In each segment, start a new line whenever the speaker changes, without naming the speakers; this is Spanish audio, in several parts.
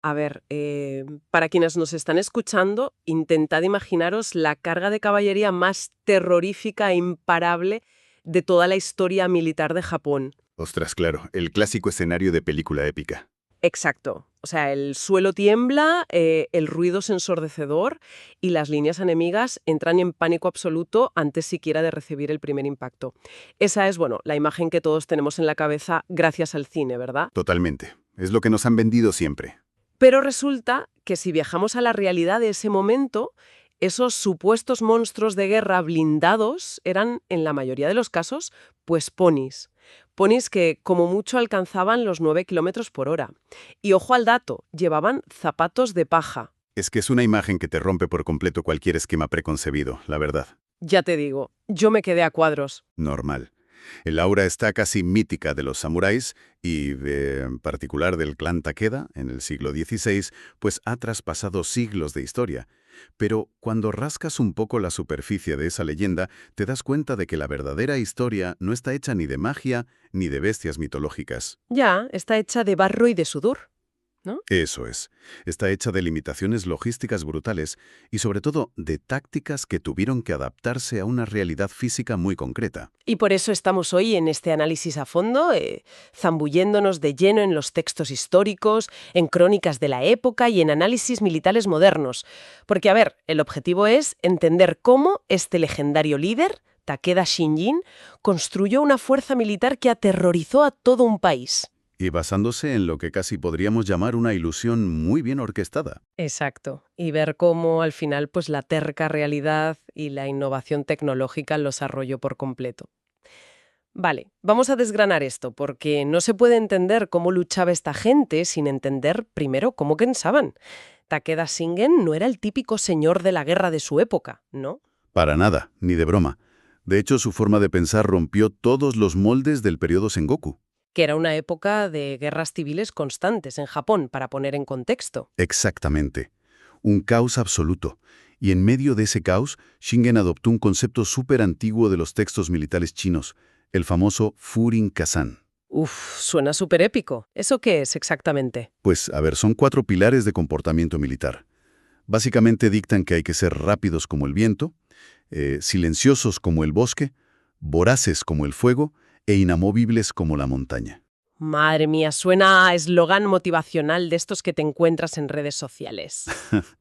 A ver, para quienes nos están escuchando, intentad imaginaros la carga de caballería más terrorífica e imparable de toda la historia militar de Japón.
Ostras, claro, el clásico escenario de película épica.
Exacto. O sea, el suelo tiembla, el ruido es ensordecedor y las líneas enemigas entran en pánico absoluto antes siquiera de recibir el primer impacto. Esa es, bueno, la imagen que todos tenemos en la cabeza gracias al cine, ¿verdad?
Totalmente. Es lo que nos han vendido siempre.
Pero resulta que si viajamos a la realidad de ese momento, esos supuestos monstruos de guerra blindados eran, en la mayoría de los casos, pues ponis. Ponis que como mucho alcanzaban los 9 kilómetros por hora. Y ojo al dato, llevaban zapatos de paja.
Es que es una imagen que te rompe por completo cualquier esquema preconcebido, la verdad.
Ya te digo, yo me quedé a cuadros.
Normal. El aura está casi mítica de los samuráis y, en particular, del clan Takeda en el siglo XVI, pues ha traspasado siglos de historia. Pero cuando rascas un poco la superficie de esa leyenda, te das cuenta de que la verdadera historia no está hecha ni de magia ni de bestias mitológicas.
Ya, está hecha de barro y de sudor, ¿no?
Eso es. Está hecha de limitaciones logísticas brutales y sobre todo de tácticas que tuvieron que adaptarse a una realidad física muy concreta.
Y por eso estamos hoy en este análisis a fondo, zambulléndonos de lleno en los textos históricos, en crónicas de la época y en análisis militares modernos. Porque, a ver, el objetivo es entender cómo este legendario líder, Takeda Shinjin, construyó una fuerza militar que aterrorizó a todo un país.
Y basándose en lo que casi podríamos llamar una ilusión muy bien orquestada.
Exacto. Y ver cómo al final pues la terca realidad y la innovación tecnológica los arrolló por completo. Vale, vamos a desgranar esto, porque no se puede entender cómo luchaba esta gente sin entender primero cómo pensaban. Takeda Shingen no era el típico señor de la guerra de su época, ¿no?
Para nada, ni de broma. De hecho, su forma de pensar rompió todos los moldes del periodo Sengoku.
Que era una época de guerras civiles constantes en Japón, para poner en contexto.
Exactamente. Un caos absoluto. Y en medio de ese caos, Shingen adoptó un concepto súper antiguo de los textos militares chinos, el famoso Furin Kazan.
Uf, suena súper épico. ¿Eso qué es exactamente?
Pues, a ver, son 4 pilares de comportamiento militar. Básicamente dictan que hay que ser rápidos como el viento, silenciosos como el bosque, voraces como el fuego e inamovibles como la montaña.
Madre mía, suena a eslogan motivacional de estos que te encuentras en redes sociales.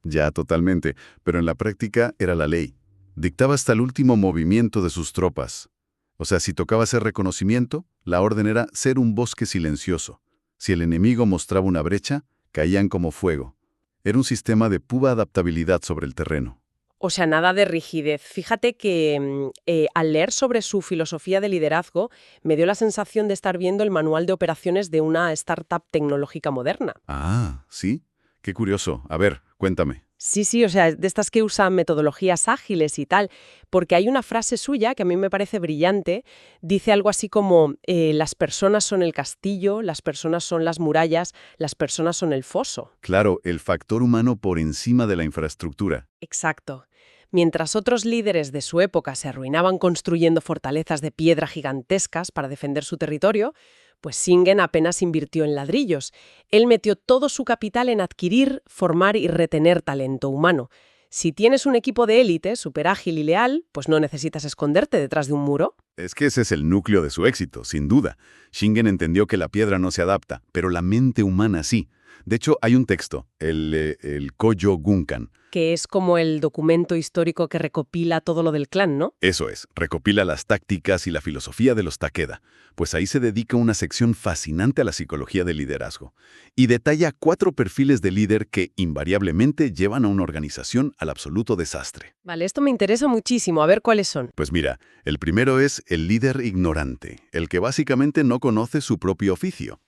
Ya, totalmente, pero en la práctica era la ley. Dictaba hasta el último movimiento de sus tropas. O sea, si tocaba hacer reconocimiento, la orden era ser un bosque silencioso. Si el enemigo mostraba una brecha, caían como fuego. Era un sistema de pura adaptabilidad sobre el terreno.
O sea, nada de rigidez. Fíjate que al leer sobre su filosofía de liderazgo, me dio la sensación de estar viendo el manual de operaciones de una startup tecnológica moderna.
Ah, ¿sí? Qué curioso. A ver, cuéntame.
Sí, o sea, de estas que usan metodologías ágiles y tal, porque hay una frase suya que a mí me parece brillante, dice algo así como, las personas son el castillo, las personas son las murallas, las personas son el foso.
Claro, el factor humano por encima de la infraestructura.
Exacto. Mientras otros líderes de su época se arruinaban construyendo fortalezas de piedra gigantescas para defender su territorio, pues Shingen apenas invirtió en ladrillos. Él metió todo su capital en adquirir, formar y retener talento humano. Si tienes un equipo de élite súper ágil y leal, pues no necesitas esconderte detrás de un muro.
Es que ese es el núcleo de su éxito, sin duda. Shingen entendió que la piedra no se adapta, pero la mente humana sí. De hecho, hay un texto, el Koyo Gunkan.
Que es como el documento histórico que recopila todo lo del clan, ¿no?
Eso es, recopila las tácticas y la filosofía de los Takeda, pues ahí se dedica una sección fascinante a la psicología del liderazgo y detalla 4 perfiles de líder que invariablemente llevan a una organización al absoluto desastre.
Vale, esto me interesa muchísimo. A ver cuáles son.
Pues mira, el primero es el líder ignorante, el que básicamente no conoce su propio oficio.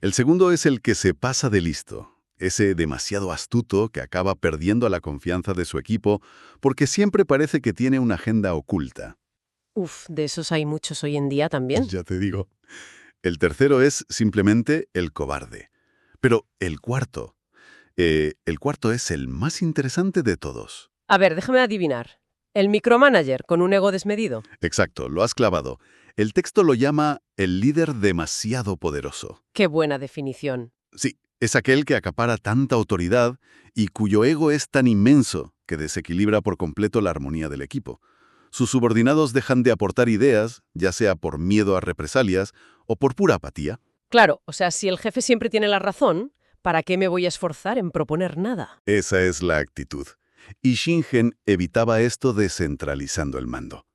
El segundo es el que se pasa de listo. Ese demasiado astuto que acaba perdiendo la confianza de su equipo porque siempre parece que tiene una agenda oculta.
Uf, de esos hay muchos hoy en día también.
Ya te digo. El tercero es simplemente el cobarde. Pero el cuarto es el más interesante de todos.
A ver, déjame adivinar. El micromanager con un ego desmedido.
Exacto, lo has clavado. El texto lo llama el líder demasiado poderoso.
Qué buena definición.
Sí, Es aquel que acapara tanta autoridad y cuyo ego es tan inmenso que desequilibra por completo la armonía del equipo. Sus subordinados dejan de aportar ideas, ya sea por miedo a represalias o por pura apatía.
Claro, o sea, si el jefe siempre tiene la razón, ¿para qué me voy a esforzar en proponer nada?
Esa es la actitud. Y Shingen evitaba esto descentralizando el mando.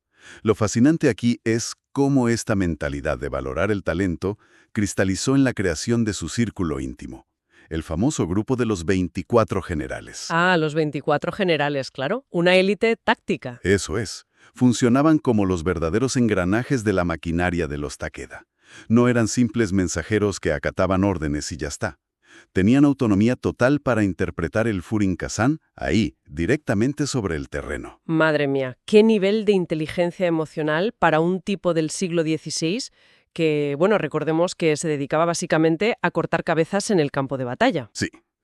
Lo fascinante aquí es cómo esta mentalidad de valorar el talento cristalizó en la creación de su círculo íntimo, el famoso grupo de los 24 generales.
Ah, los 24 generales, claro. Una élite táctica.
Eso es. Funcionaban como los verdaderos engranajes de la maquinaria de los Takeda. No eran simples mensajeros que acataban órdenes y ya está. Tenían autonomía total para interpretar el Furin-Kazan ahí, directamente sobre el terreno.
Madre mía, qué nivel de inteligencia emocional para un tipo del siglo XVI que, bueno, recordemos que se dedicaba básicamente a cortar cabezas en el campo de batalla.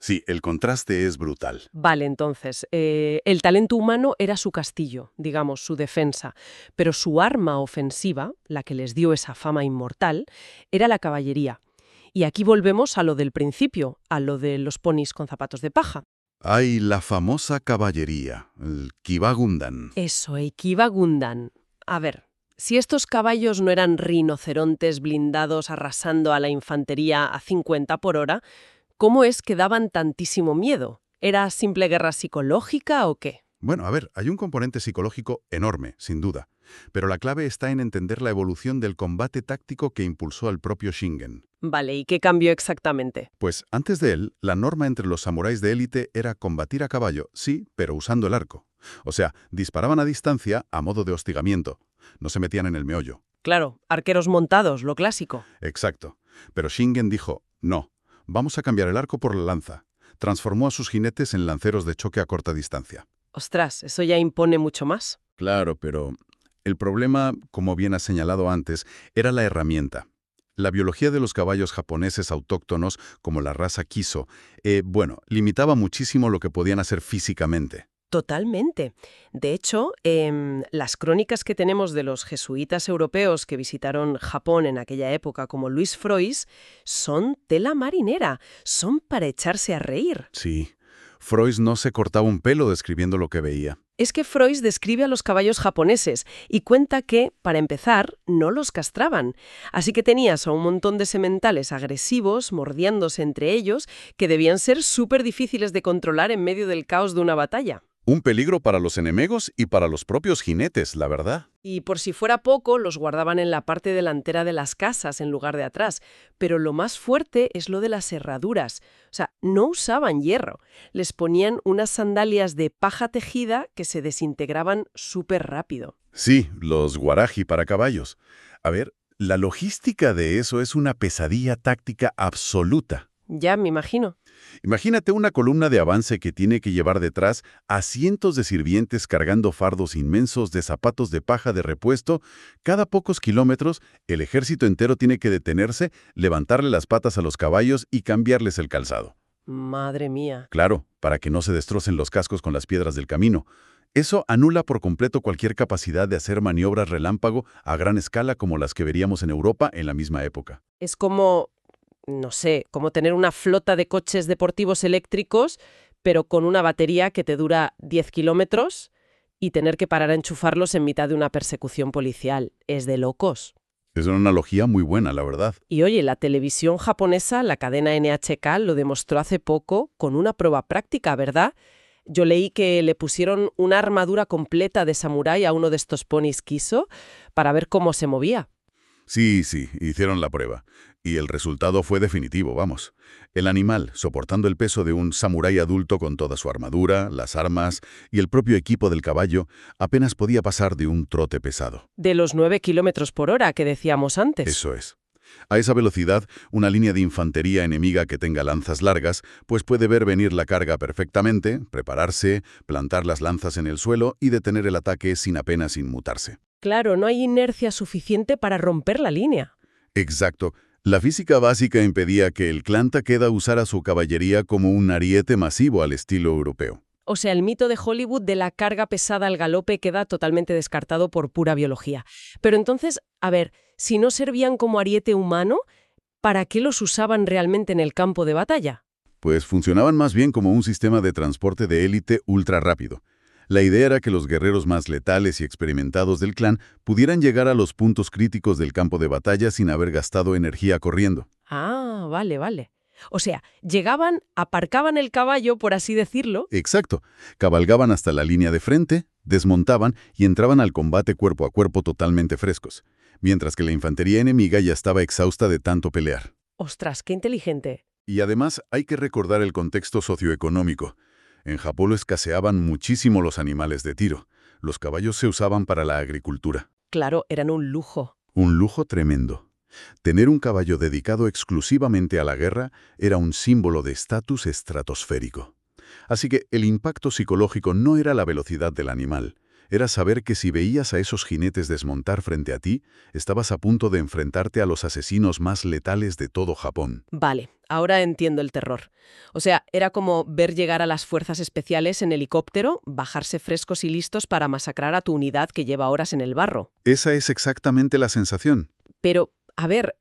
Sí, el contraste es brutal.
Vale, entonces, el talento humano era su castillo, digamos, su defensa, pero su arma ofensiva, la que les dio esa fama inmortal, era la caballería. Y aquí volvemos a lo del principio, a lo de los ponis con zapatos de paja.
Hay la famosa caballería, el Kiba-Gundan.
Eso, Kiba Gundan. A ver, si estos caballos no eran rinocerontes blindados arrasando a la infantería a 50 por hora, ¿cómo es que daban tantísimo miedo? ¿Era simple guerra psicológica o qué?
Bueno, a ver, hay un componente psicológico enorme, sin duda. Pero la clave está en entender la evolución del combate táctico que impulsó al propio Shingen.
Vale, ¿y qué cambió exactamente?
Pues antes de él, la norma entre los samuráis de élite era combatir a caballo, sí, pero usando el arco. O sea, disparaban a distancia a modo de hostigamiento. No se metían en el meollo.
Claro, arqueros montados, lo clásico.
Exacto. Pero Shingen dijo, no, vamos a cambiar el arco por la lanza. Transformó a sus jinetes en lanceros de choque a corta distancia.
Ostras, eso ya impone mucho más.
Claro, pero el problema, como bien has señalado antes, era la herramienta. La biología de los caballos japoneses autóctonos, como la raza Kiso, limitaba muchísimo lo que podían hacer físicamente.
Totalmente. De hecho, las crónicas que tenemos de los jesuitas europeos que visitaron Japón en aquella época, como Luis Frois, son tela marinera, son para echarse a reír.
Sí, Frois no se cortaba un pelo describiendo lo que veía.
Es que Frois describe a los caballos japoneses y cuenta que, para empezar, no los castraban. Así que tenías a un montón de sementales agresivos, mordiéndose entre ellos, que debían ser súper difíciles de controlar en medio del caos de una batalla.
Un peligro para los enemigos y para los propios jinetes, la verdad.
Y por si fuera poco, los guardaban en la parte delantera de las casas en lugar de atrás. Pero lo más fuerte es lo de las herraduras. O sea, no usaban hierro. Les ponían unas sandalias de paja tejida que se desintegraban súper rápido.
Sí, los guaraji para caballos. A ver, la logística de eso es una pesadilla táctica absoluta.
Ya, me imagino.
Imagínate una columna de avance que tiene que llevar detrás a cientos de sirvientes cargando fardos inmensos de zapatos de paja de repuesto. Cada pocos kilómetros, el ejército entero tiene que detenerse, levantarle las patas a los caballos y cambiarles el calzado.
Madre mía.
Claro, para que no se destrocen los cascos con las piedras del camino. Eso anula por completo cualquier capacidad de hacer maniobras relámpago a gran escala como las que veríamos en Europa en la misma época.
Es como, no sé, como tener una flota de coches deportivos eléctricos, pero con una batería que te dura 10 kilómetros y tener que parar a enchufarlos en mitad de una persecución policial. Es de locos.
Es una analogía muy buena, la verdad.
Y oye, la televisión japonesa, la cadena NHK, lo demostró hace poco con una prueba práctica, ¿verdad? Yo leí que le pusieron una armadura completa de samurái a uno de estos ponis Kiso para ver cómo se movía.
Sí, hicieron la prueba. Y el resultado fue definitivo, vamos. El animal, soportando el peso de un samurái adulto con toda su armadura, las armas y el propio equipo del caballo, apenas podía pasar de un trote pesado.
De los 9 kilómetros por hora que decíamos antes.
Eso es. A esa velocidad, una línea de infantería enemiga que tenga lanzas largas, pues puede ver venir la carga perfectamente, prepararse, plantar las lanzas en el suelo y detener el ataque sin apenas inmutarse.
Claro, no hay inercia suficiente para romper la línea.
Exacto. La física básica impedía que el clan Takeda usara su caballería como un ariete masivo al estilo europeo.
O sea, el mito de Hollywood de la carga pesada al galope queda totalmente descartado por pura biología. Pero entonces, a ver, si no servían como ariete humano, ¿para qué los usaban realmente en el campo de batalla?
Pues funcionaban más bien como un sistema de transporte de élite ultra rápido. La idea era que los guerreros más letales y experimentados del clan pudieran llegar a los puntos críticos del campo de batalla sin haber gastado energía corriendo.
Ah, vale, vale. O sea, llegaban, aparcaban el caballo, por así decirlo.
Exacto. Cabalgaban hasta la línea de frente, desmontaban y entraban al combate cuerpo a cuerpo totalmente frescos, mientras que la infantería enemiga ya estaba exhausta de tanto pelear.
Ostras, qué inteligente.
Y además hay que recordar el contexto socioeconómico. En Japón escaseaban muchísimo los animales de tiro. Los caballos se usaban para la agricultura.
Claro, eran un lujo.
Un lujo tremendo. Tener un caballo dedicado exclusivamente a la guerra era un símbolo de estatus estratosférico. Así que el impacto psicológico no era la velocidad del animal, era saber que si veías a esos jinetes desmontar frente a ti, estabas a punto de enfrentarte a los asesinos más letales de todo Japón.
Vale, ahora entiendo el terror. O sea, era como ver llegar a las fuerzas especiales en helicóptero, bajarse frescos y listos para masacrar a tu unidad que lleva horas en el barro.
Esa es exactamente la sensación.
Pero, a ver,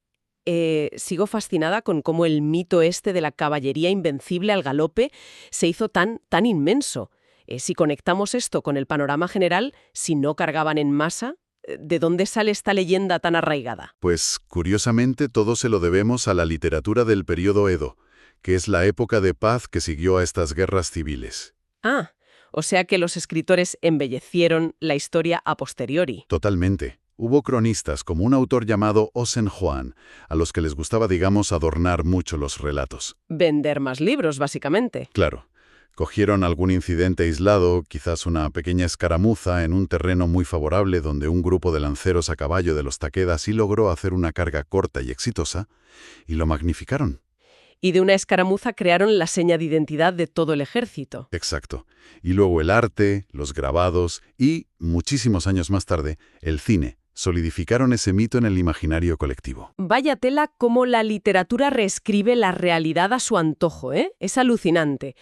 sigo fascinada con cómo el mito este de la caballería invencible al galope se hizo tan inmenso. Si conectamos esto con el panorama general, si no cargaban en masa, ¿de dónde sale esta leyenda tan arraigada?
Pues, curiosamente, todo se lo debemos a la literatura del período Edo, que es la época de paz que siguió a estas guerras civiles.
Ah, o sea que los escritores embellecieron la historia a posteriori.
Totalmente. Hubo cronistas, como un autor llamado Osen Juan, a los que les gustaba, digamos, adornar mucho los relatos.
Vender más libros, básicamente.
Claro. Cogieron algún incidente aislado, quizás una pequeña escaramuza en un terreno muy favorable donde un grupo de lanceros a caballo de los Takeda sí logró hacer una carga corta y exitosa, y lo magnificaron.
Y de una escaramuza crearon la seña de identidad de todo el ejército.
Exacto. Y luego el arte, los grabados y, muchísimos años más tarde, el cine solidificaron ese mito en el imaginario colectivo.
Vaya tela cómo la literatura reescribe la realidad a su antojo, ¿eh? Es alucinante.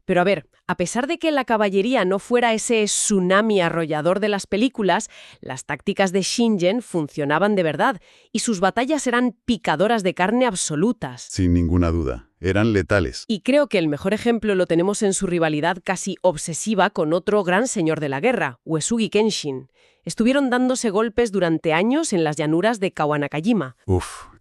Pero a ver, a pesar de que la caballería no fuera ese tsunami arrollador de las películas, las tácticas de Shingen funcionaban de verdad y sus batallas eran picadoras de carne absolutas.
Sin ninguna duda, eran letales.
Y creo que el mejor ejemplo lo tenemos en su rivalidad casi obsesiva con otro gran señor de la guerra, Uesugi Kenshin. Estuvieron dándose golpes durante años en las llanuras de Kawanakajima.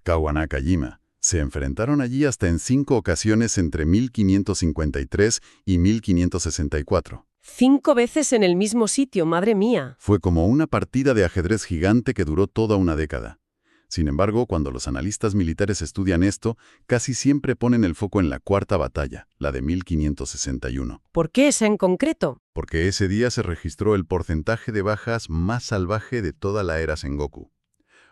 Kawanakajima. Se enfrentaron allí hasta en 5 ocasiones entre 1553 y 1564.
5 veces en el mismo sitio, madre mía.
Fue como una partida de ajedrez gigante que duró toda una década. Sin embargo, cuando los analistas militares estudian esto, casi siempre ponen el foco en la cuarta batalla, la de 1561.
¿Por qué esa en concreto?
Porque ese día se registró el porcentaje de bajas más salvaje de toda la era Sengoku.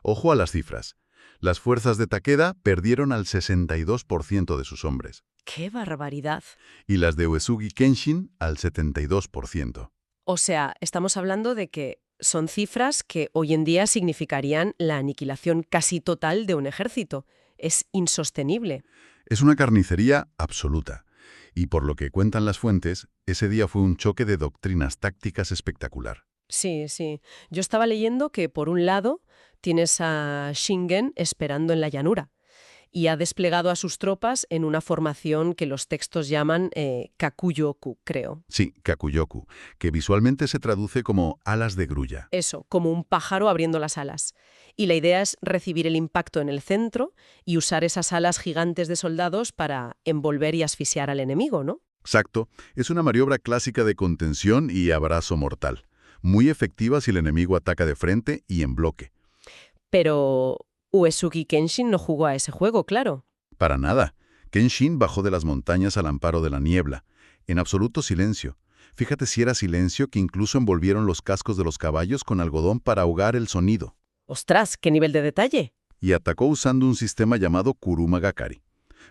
Ojo a las cifras. Las fuerzas de Takeda perdieron al 62% de sus hombres.
¡Qué barbaridad!
Y las de Uesugi Kenshin al 72%.
O sea, estamos hablando de que son cifras que hoy en día significarían la aniquilación casi total de un ejército. Es insostenible.
Es una carnicería absoluta. Y por lo que cuentan las fuentes, ese día fue un choque de doctrinas tácticas espectacular.
Sí, sí. Yo estaba leyendo que, por un lado, tienes a Shingen esperando en la llanura y ha desplegado a sus tropas en una formación que los textos llaman Kakuyoku, creo.
Sí, Kakuyoku, que visualmente se traduce como alas de grulla.
Eso, como un pájaro abriendo las alas. Y la idea es recibir el impacto en el centro y usar esas alas gigantes de soldados para envolver y asfixiar al enemigo, ¿no?
Exacto, es una maniobra clásica de contención y abrazo mortal. Muy efectiva si el enemigo ataca de frente y en bloque.
Pero Uesugi Kenshin no jugó a ese juego, claro.
Para nada. Kenshin bajó de las montañas al amparo de la niebla, en absoluto silencio. Fíjate si era silencio que incluso envolvieron los cascos de los caballos con algodón para ahogar el sonido.
¡Ostras, qué nivel de detalle!
Y atacó usando un sistema llamado Kuruma Gakari.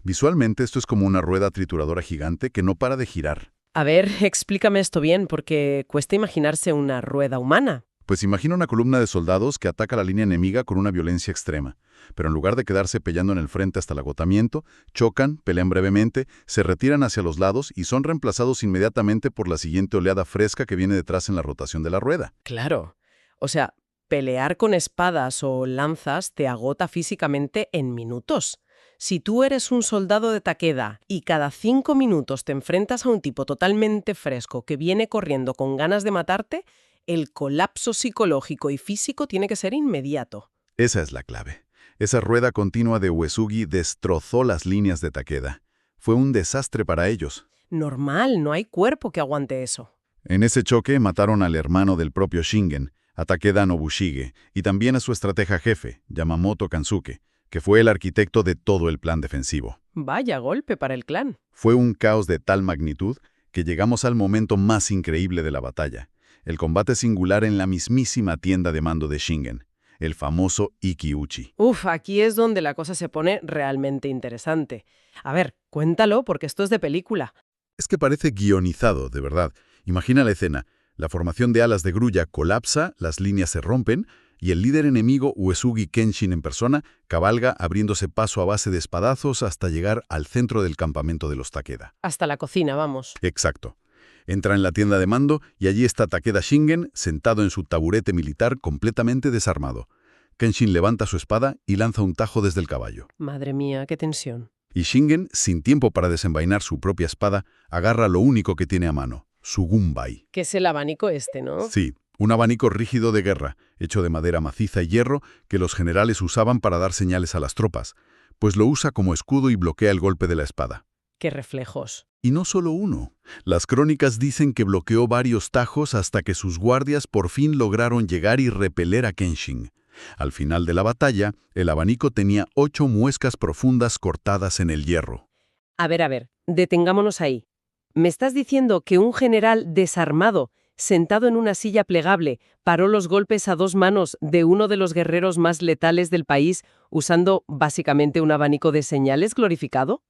Visualmente esto es como una rueda trituradora gigante que no para de girar.
A ver, explícame esto bien, porque cuesta imaginarse una rueda humana.
Pues imagina una columna de soldados que ataca la línea enemiga con una violencia extrema, pero en lugar de quedarse peleando en el frente hasta el agotamiento, chocan, pelean brevemente, se retiran hacia los lados y son reemplazados inmediatamente por la siguiente oleada fresca que viene detrás en la rotación de la rueda.
Claro. O sea, pelear con espadas o lanzas te agota físicamente en minutos. Si tú eres un soldado de Takeda y cada 5 minutos te enfrentas a un tipo totalmente fresco que viene corriendo con ganas de matarte, el colapso psicológico y físico tiene que ser inmediato.
Esa es la clave. Esa rueda continua de Uesugi destrozó las líneas de Takeda. Fue un desastre para ellos.
Normal, no hay cuerpo que aguante eso.
En ese choque mataron al hermano del propio Shingen, a Takeda Nobushige, y también a su estratega jefe, Yamamoto Kansuke, que fue el arquitecto de todo el plan defensivo.
Vaya golpe para el clan.
Fue un caos de tal magnitud que llegamos al momento más increíble de la batalla, el combate singular en la mismísima tienda de mando de Shingen, el famoso Ikiuchi.
Uf, aquí es donde la cosa se pone realmente interesante. A ver, cuéntalo porque esto es de película.
Es que parece guionizado, de verdad. Imagina la escena. La formación de alas de grulla colapsa, las líneas se rompen, y el líder enemigo, Uesugi Kenshin en persona, cabalga abriéndose paso a base de espadazos hasta llegar al centro del campamento de los Takeda.
Hasta la cocina, vamos.
Exacto. Entra en la tienda de mando y allí está Takeda Shingen sentado en su taburete militar completamente desarmado. Kenshin levanta su espada y lanza un tajo desde el caballo.
Madre mía, qué tensión.
Y Shingen, sin tiempo para desenvainar su propia espada, agarra lo único que tiene a mano, su gunbai.
Que es el abanico este, ¿no?
Sí, un abanico rígido de guerra, hecho de madera maciza y hierro, que los generales usaban para dar señales a las tropas, pues lo usa como escudo y bloquea el golpe de la espada.
Qué reflejos.
Y no solo uno. Las crónicas dicen que bloqueó varios tajos hasta que sus guardias por fin lograron llegar y repeler a Kenshin. Al final de la batalla, el abanico tenía 8 muescas profundas cortadas en el hierro.
A ver, detengámonos ahí. ¿Me estás diciendo que un general desarmado, sentado en una silla plegable, paró los golpes a 2 manos de uno de los guerreros más letales del país usando básicamente un abanico de señales glorificado?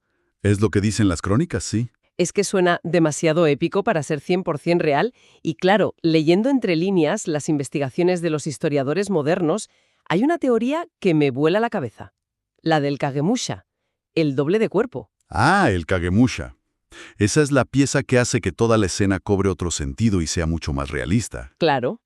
Es lo que dicen las crónicas, sí.
Es que suena demasiado épico para ser 100% real y claro, leyendo entre líneas las investigaciones de los historiadores modernos, hay una teoría que me vuela la cabeza. La del Kagemusha, el doble de cuerpo.
Ah, el Kagemusha. Esa es la pieza que hace que toda la escena cobre otro sentido y sea mucho más realista.
Claro.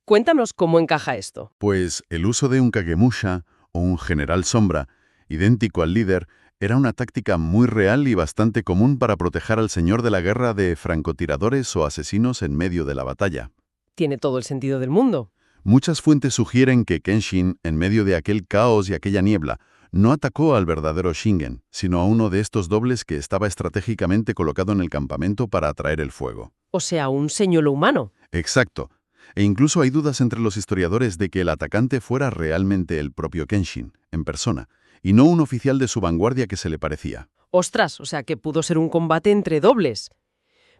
Cuéntanos cómo encaja esto.
Pues el uso de un Kagemusha, o un general sombra, idéntico al líder, era una táctica muy real y bastante común para proteger al señor de la guerra de francotiradores o asesinos en medio de la batalla.
Tiene todo el sentido del mundo.
Muchas fuentes sugieren que Kenshin, en medio de aquel caos y aquella niebla, no atacó al verdadero Shingen, sino a uno de estos dobles que estaba estratégicamente colocado en el campamento para atraer el fuego.
O sea, un señuelo humano.
Exacto. E incluso hay dudas entre los historiadores de que el atacante fuera realmente el propio Kenshin, en persona, y no un oficial de su vanguardia que se le parecía.
Ostras, o sea que pudo ser un combate entre dobles.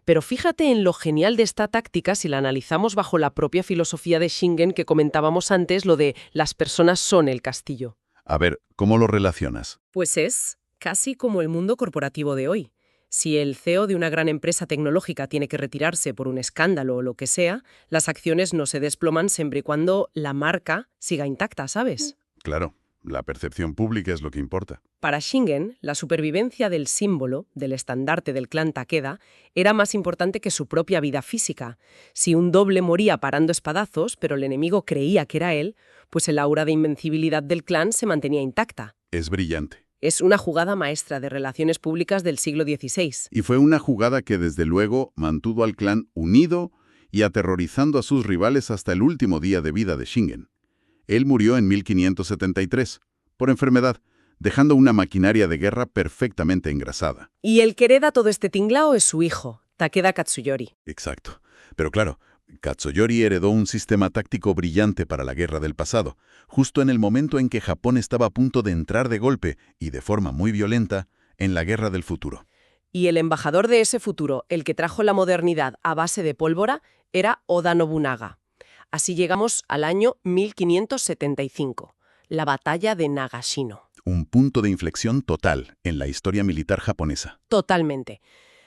Pero fíjate en lo genial de esta táctica si la analizamos bajo la propia filosofía de Shingen que comentábamos antes, lo de las personas son el castillo.
A ver, ¿cómo lo relacionas?
Pues es casi como el mundo corporativo de hoy. Si el CEO de una gran empresa tecnológica tiene que retirarse por un escándalo o lo que sea, las acciones no se desploman siempre y cuando la marca siga intacta, ¿sabes?
Claro, la percepción pública es lo que importa.
Para Shingen, la supervivencia del símbolo, del estandarte del clan Takeda, era más importante que su propia vida física. Si un doble moría parando espadazos, pero el enemigo creía que era él, pues el aura de invencibilidad del clan se mantenía intacta.
Es brillante.
Es una jugada maestra de relaciones públicas del siglo XVI.
Y fue una jugada que desde luego mantuvo al clan unido y aterrorizando a sus rivales hasta el último día de vida de Shingen. Él murió en 1573, por enfermedad, dejando una maquinaria de guerra perfectamente engrasada.
Y el que hereda todo este tinglao es su hijo, Takeda Katsuyori.
Exacto. Pero claro, Katsuyori heredó un sistema táctico brillante para la guerra del pasado, justo en el momento en que Japón estaba a punto de entrar de golpe, y de forma muy violenta, en la guerra del futuro.
Y el embajador de ese futuro, el que trajo la modernidad a base de pólvora, era Oda Nobunaga. Así llegamos al año 1575, la batalla de Nagashino.
Un punto de inflexión total en la historia militar japonesa.
Totalmente.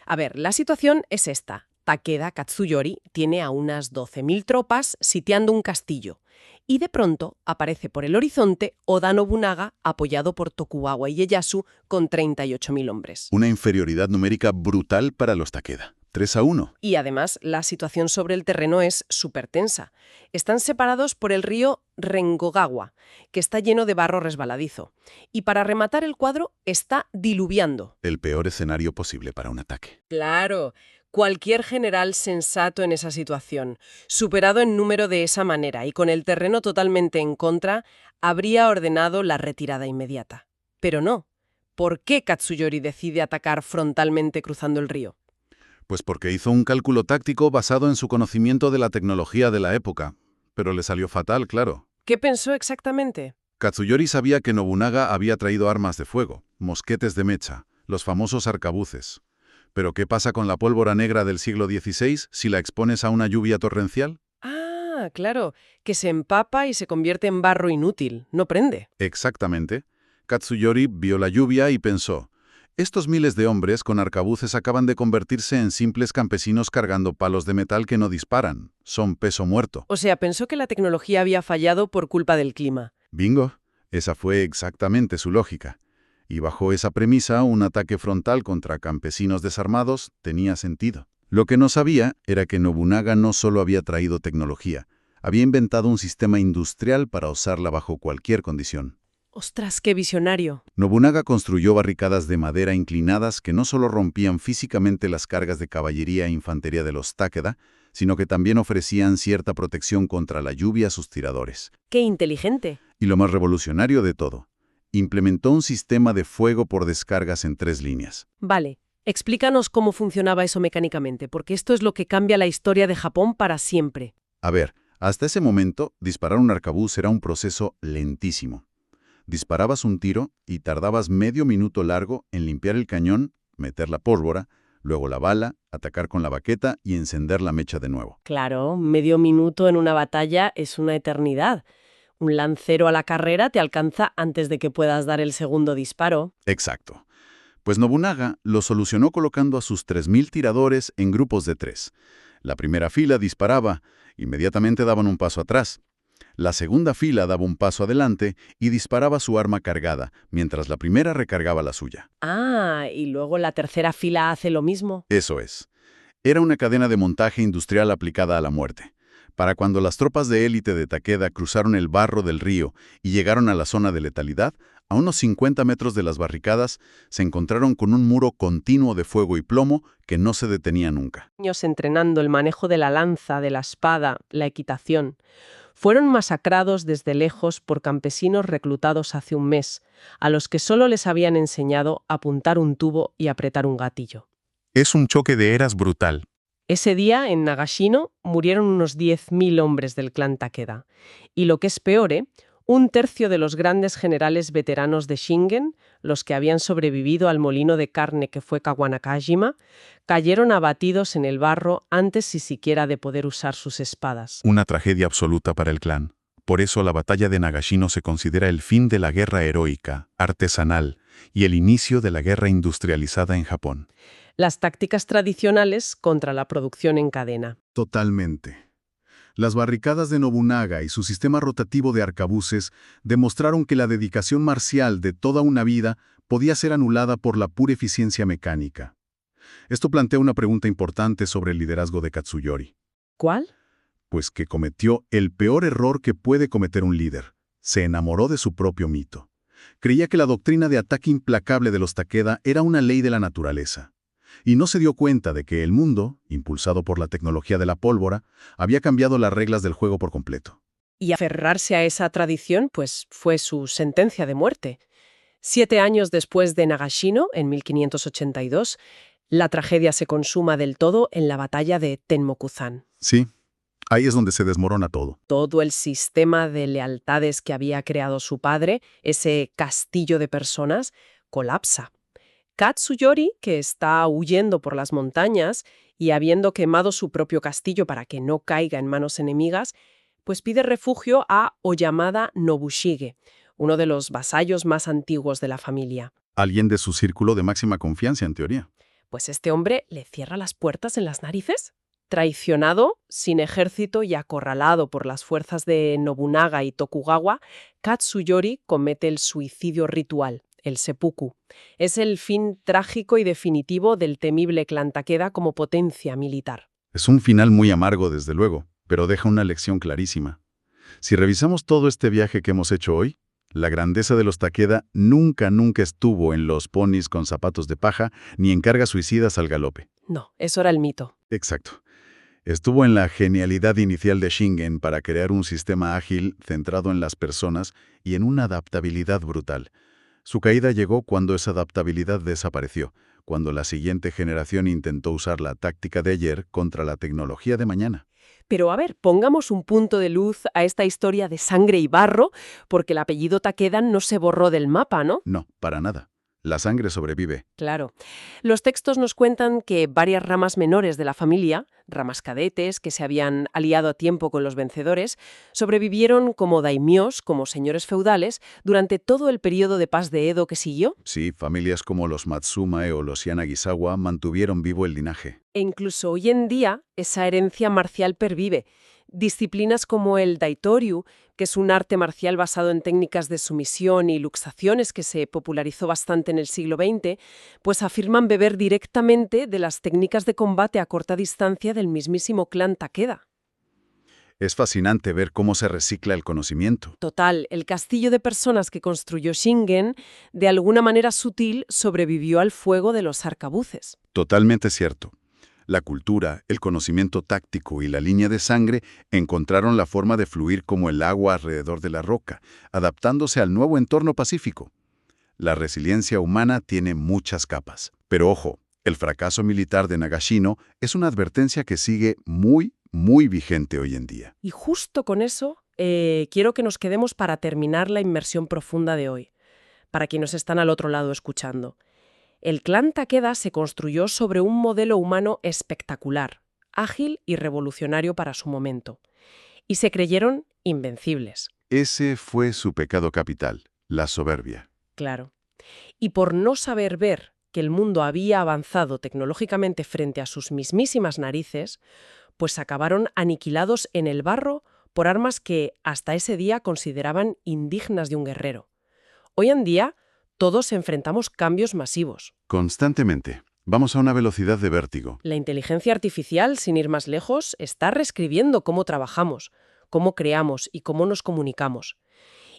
A ver, la situación es esta. Takeda Katsuyori tiene a unas 12.000 tropas sitiando un castillo. Y de pronto aparece por el horizonte Oda Nobunaga apoyado por Tokugawa Ieyasu con 38.000 hombres.
Una inferioridad numérica brutal para los Takeda. 3-1.
Y además, la situación sobre el terreno es súper tensa. Están separados por el río Rengogawa, que está lleno de barro resbaladizo. Y para rematar el cuadro, está diluviando.
El peor escenario posible para un ataque.
Claro, cualquier general sensato en esa situación, superado en número de esa manera y con el terreno totalmente en contra, habría ordenado la retirada inmediata. Pero no. ¿Por qué Katsuyori decide atacar frontalmente cruzando el río?
Pues porque hizo un cálculo táctico basado en su conocimiento de la tecnología de la época. Pero le salió fatal, claro.
¿Qué pensó exactamente?
Katsuyori sabía que Nobunaga había traído armas de fuego, mosquetes de mecha, los famosos arcabuces. Pero ¿qué pasa con la pólvora negra del siglo XVI si la expones a una lluvia torrencial?
Ah, claro, que se empapa y se convierte en barro inútil, no prende.
Exactamente. Katsuyori vio la lluvia y pensó, estos miles de hombres con arcabuces acaban de convertirse en simples campesinos cargando palos de metal que no disparan. Son peso muerto.
O sea, pensó que la tecnología había fallado por culpa del clima.
Bingo. Esa fue exactamente su lógica. Y bajo esa premisa, un ataque frontal contra campesinos desarmados tenía sentido. Lo que no sabía era que Nobunaga no solo había traído tecnología, había inventado un sistema industrial para usarla bajo cualquier condición.
¡Ostras, qué visionario!
Nobunaga construyó barricadas de madera inclinadas que no solo rompían físicamente las cargas de caballería e infantería de los Takeda, sino que también ofrecían cierta protección contra la lluvia a sus tiradores.
¡Qué inteligente!
Y lo más revolucionario de todo, implementó un sistema de fuego por descargas en 3 líneas.
Vale, explícanos cómo funcionaba eso mecánicamente, porque esto es lo que cambia la historia de Japón para siempre.
A ver, hasta ese momento, disparar un arcabuz era un proceso lentísimo. Disparabas un tiro y tardabas medio minuto largo en limpiar el cañón, meter la pólvora, luego la bala, atacar con la baqueta y encender la mecha de nuevo.
Claro, medio minuto en una batalla es una eternidad. Un lancero a la carrera te alcanza antes de que puedas dar el segundo disparo.
Exacto. Pues Nobunaga lo solucionó colocando a sus 3.000 tiradores en grupos de 3. La primera fila disparaba, inmediatamente daban un paso atrás. La segunda fila daba un paso adelante y disparaba su arma cargada, mientras la primera recargaba la suya.
Ah, y luego la tercera fila hace lo mismo.
Eso es. Era una cadena de montaje industrial aplicada a la muerte. Para cuando las tropas de élite de Takeda cruzaron el barro del río y llegaron a la zona de letalidad, a unos 50 metros de las barricadas, se encontraron con un muro continuo de fuego y plomo que no se detenía nunca.
Años entrenando el manejo de la lanza, de la espada, la equitación. Fueron masacrados desde lejos por campesinos reclutados hace un mes, a los que solo les habían enseñado a apuntar un tubo y apretar un gatillo.
Es un choque de eras brutal.
Ese día, en Nagashino, murieron unos 10.000 hombres del clan Takeda. Y lo que es peor, un tercio de los grandes generales veteranos de Shingen, los que habían sobrevivido al molino de carne que fue Kawanakajima, cayeron abatidos en el barro antes siquiera de poder usar sus espadas.
Una tragedia absoluta para el clan. Por eso la batalla de Nagashino se considera el fin de la guerra heroica, artesanal, y el inicio de la guerra industrializada en Japón.
Las tácticas tradicionales contra la producción en cadena.
Totalmente. Las barricadas de Nobunaga y su sistema rotativo de arcabuces demostraron que la dedicación marcial de toda una vida podía ser anulada por la pura eficiencia mecánica. Esto plantea una pregunta importante sobre el liderazgo de Katsuyori.
¿Cuál?
Pues que cometió el peor error que puede cometer un líder. Se enamoró de su propio mito. Creía que la doctrina de ataque implacable de los Takeda era una ley de la naturaleza. Y no se dio cuenta de que el mundo, impulsado por la tecnología de la pólvora, había cambiado las reglas del juego por completo.
Y aferrarse a esa tradición, pues, fue su sentencia de muerte. 7 años después de Nagashino, en 1582, la tragedia se consuma del todo en la batalla de Tenmokuzan.
Sí, ahí es donde se desmorona todo.
Todo el sistema de lealtades que había creado su padre, ese castillo de personas, colapsa. Katsuyori, que está huyendo por las montañas y habiendo quemado su propio castillo para que no caiga en manos enemigas, pues pide refugio a Oyamada Nobushige, uno de los vasallos más antiguos de la familia.
Alguien de su círculo de máxima confianza, en teoría.
Pues este hombre le cierra las puertas en las narices. Traicionado, sin ejército y acorralado por las fuerzas de Nobunaga y Tokugawa, Katsuyori comete el suicidio ritual. el seppuku. Es el fin trágico y definitivo del temible clan Takeda como potencia militar.
Es un final muy amargo, desde luego, pero deja una lección clarísima. Si revisamos todo este viaje que hemos hecho hoy, la grandeza de los Takeda nunca estuvo en los ponis con zapatos de paja ni en cargas suicidas al galope.
No, eso era el mito.
Exacto. Estuvo en la genialidad inicial de Shingen para crear un sistema ágil centrado en las personas y en una adaptabilidad brutal. Su caída llegó cuando esa adaptabilidad desapareció, cuando la siguiente generación intentó usar la táctica de ayer contra la tecnología de mañana.
Pero a ver, pongamos un punto de luz a esta historia de sangre y barro, porque el apellido Takeda no se borró del mapa, ¿no?
No, para nada. La sangre sobrevive.
Claro. Los textos nos cuentan que varias ramas menores de la familia, ramas cadetes que se habían aliado a tiempo con los vencedores, sobrevivieron como daimios, como señores feudales, durante todo el periodo de paz de Edo que siguió.
Sí, familias como los Matsumae o los Yanagisawa mantuvieron vivo el linaje.
E incluso hoy en día esa herencia marcial pervive. Disciplinas como el Daitoryu, que es un arte marcial basado en técnicas de sumisión y luxaciones que se popularizó bastante en el siglo XX, pues afirman beber directamente de las técnicas de combate a corta distancia del mismísimo clan Takeda.
Es fascinante ver cómo se recicla el conocimiento.
Total, el castillo de personas que construyó Shingen, de alguna manera sutil, sobrevivió al fuego de los arcabuces.
Totalmente cierto. La cultura, el conocimiento táctico y la línea de sangre encontraron la forma de fluir como el agua alrededor de la roca, adaptándose al nuevo entorno pacífico. La resiliencia humana tiene muchas capas. Pero ojo, el fracaso militar de Nagashino es una advertencia que sigue muy vigente hoy en día.
Y justo con eso, quiero que nos quedemos para terminar la inmersión profunda de hoy, para quienes están al otro lado escuchando. El clan Takeda se construyó sobre un modelo humano espectacular, ágil y revolucionario para su momento. Y se creyeron invencibles.
Ese fue su pecado capital, la soberbia.
Claro. Y por no saber ver que el mundo había avanzado tecnológicamente frente a sus mismísimas narices, pues acabaron aniquilados en el barro por armas que hasta ese día consideraban indignas de un guerrero. Hoy en día, todos enfrentamos cambios masivos.
Constantemente. Vamos a una velocidad de vértigo.
La inteligencia artificial, sin ir más lejos, está reescribiendo cómo trabajamos, cómo creamos y cómo nos comunicamos.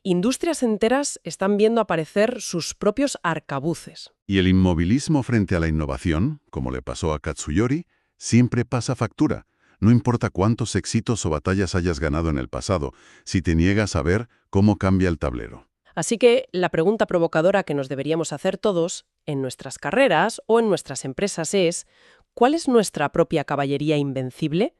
Industrias enteras están viendo aparecer sus propios arcabuces.
Y el inmovilismo frente a la innovación, como le pasó a Katsuyori, siempre pasa factura. No importa cuántos éxitos o batallas hayas ganado en el pasado, si te niegas a ver cómo cambia el tablero.
Así que la pregunta provocadora que nos deberíamos hacer todos, en nuestras carreras o en nuestras empresas, es ¿cuál es nuestra propia caballería invencible?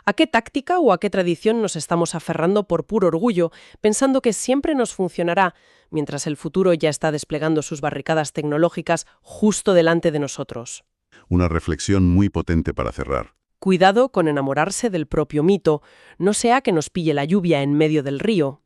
¿A qué táctica o a qué tradición nos estamos aferrando por puro orgullo, pensando que siempre nos funcionará, mientras el futuro ya está desplegando sus barricadas tecnológicas justo delante de nosotros?
Una reflexión muy potente para cerrar.
Cuidado con enamorarse del propio mito, no sea que nos pille la lluvia en medio del río.